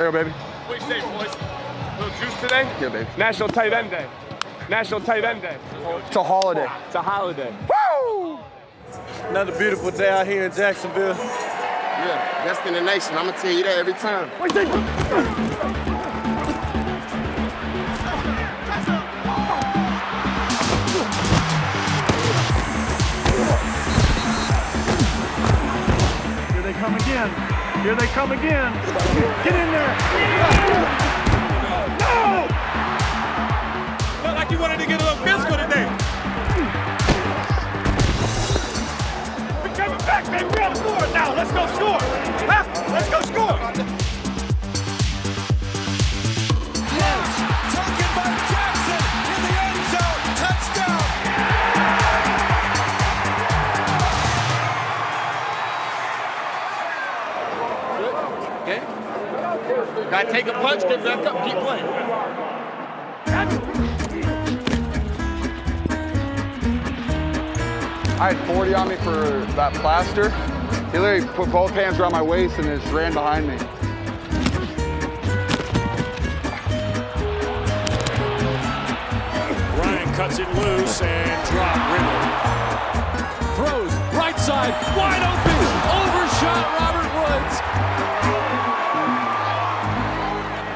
Here, baby. What you say, boys? A little juice today? Yeah, baby. National Tight End Day. National Tight End Day. It's a holiday. It's a holiday. Woo! Another beautiful day out here in Jacksonville. Yeah, best in the nation. I'm gonna tell you that every time. Here they come again. Here they come again. Get in there. No! Felt like you wanted to get a little physical today. We're coming back, baby. We're on the board now. Let's go score. Huh? Let's go score. Taken by Jackson in the end zone. Touchdown. Okay? Gotta take a punch, get back up, keep playing. I had 40 on me for that plaster. He literally put both hands around my waist and just ran behind me. Ryan cuts it loose and drop Riddle. Throws right side, wide open, overshot Robert Woods.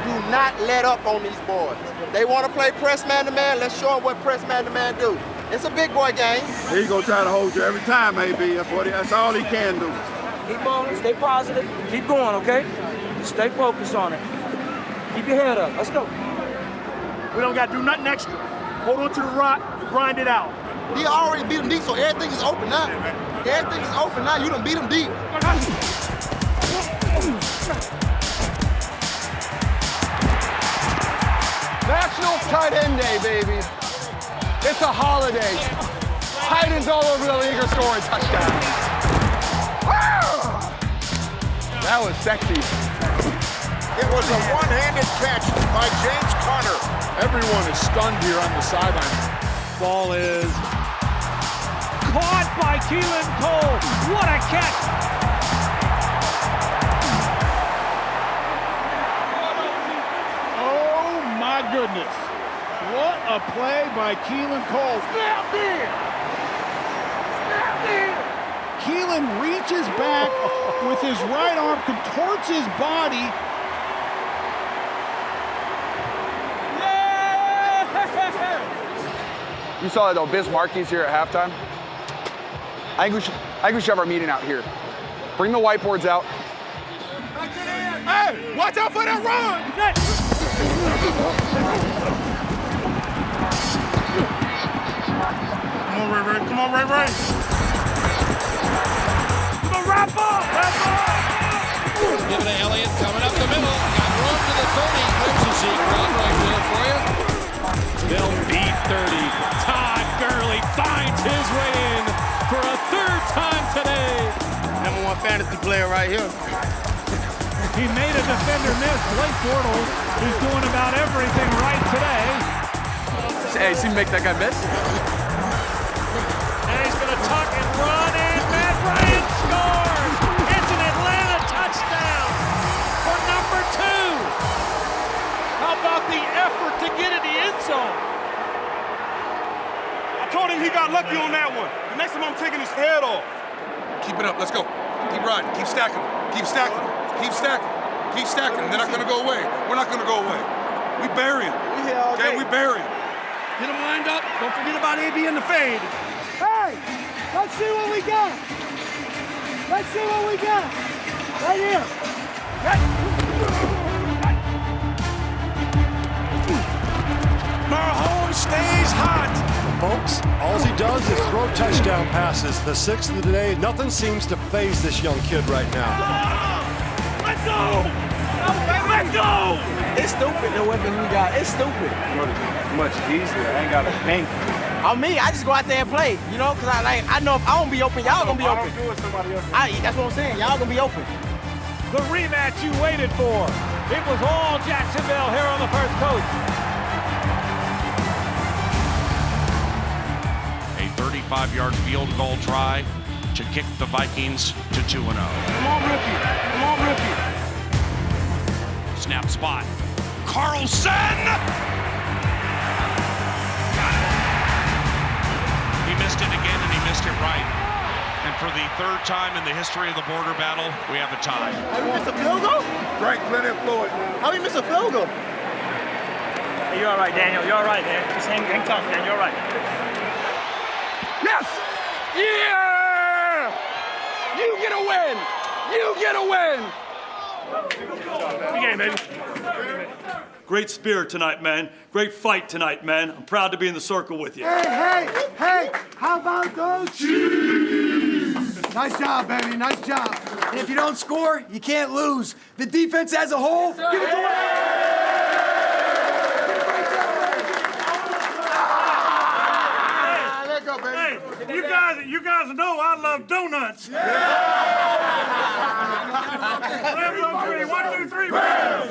Do not let up on these boys. They want to play press man-to-man. Let's show them what press man-to-man do. It's a big boy game. He's gonna try to hold you every time, AB. That's all he can do. Keep on, stay positive, keep going, okay? Stay focused on it. Keep your head up, let's go. We don't got to do nothing extra. Hold on to the rock, grind it out. He already beat him deep, so everything is open now. Everything is open now. You done beat him deep. National Tight End Day, baby. It's a holiday. Tight ends all over the league are scoring touchdowns. That was sexy. It was a one-handed catch by James Conner. Everyone is stunned here on the sideline. Ball is caught by Keelan Cole. What a catch! Oh my goodness. What a play by Keelan Cole. Snap in! Snap in! Keelan reaches back with his right arm, contorts his body. You saw that though, Markie's here at halftime. I think we should have our meeting out here. Bring the whiteboards out. Hey, watch out for that run. Come on, Ray Ray. Come on, Ray Ray. Come on, wrap up. Give it to Elliott, coming up the middle. Got room to the 30. There's a Zeke run right there for you. They'll beat 30. Todd Gurley finds his way in for a third time today. #1 fantasy player right here. He made a defender miss. Blake Bortles is doing about everything right today. Hey, see me make that guy miss? And he's going to tuck and run, and Matt Ryan scores. It's an Atlanta touchdown for number 2. How about the effort to get in the end zone? I told him he got lucky on that one. The next time I'm taking his head off. Keep it up. Let's go. Keep riding. Keep stacking. Keep stacking. Keep stacking. Keep stacking. They're not going to go away. We're not going to go away. We bury him. Okay, we bury him. Get him lined up. Don't forget about AB in the fade. Hey, let's see what we got. Let's see what we got. Right here. Mahomes stays hot. Folks, all he does is throw touchdown passes. The 6th of the day, nothing seems to faze this young kid right now. Let's go! Let's go! It's stupid, the weapon we got. It's stupid. Much easier. I ain't got to think. On me, I just go out there and play, you know, because I know if I don't be open, y'all gonna be open. do it, somebody else. That's what I'm saying. Y'all gonna be open. The rematch you waited for. It was all Jacksonville here on the First Coast. A 35-yard field goal try to kick the Vikings to 2-0. Come on, rookie. Come on, rookie. snap spot. Carlson! He missed it again, and he missed it right. And for the third time in the history of the border battle, we have a tie. How we miss a field goal? Drink plenty of fluid now. How we miss a field goal? Hey, you're all right, Daniel. You're all right, man. Just hang tough, man. You're all right. Yes! Yeah! You get a win! You get a win! Good game, baby. Great spirit tonight, man. Great fight tonight, man. I'm proud to be in the circle with you. Hey, how about those cheese? Nice job, baby, nice job. And if you don't score, you can't lose. The defense as a whole, give it to Let go, baby. Hey, you guys know I love donuts. Rams on three. 1, 2, 3. Rams!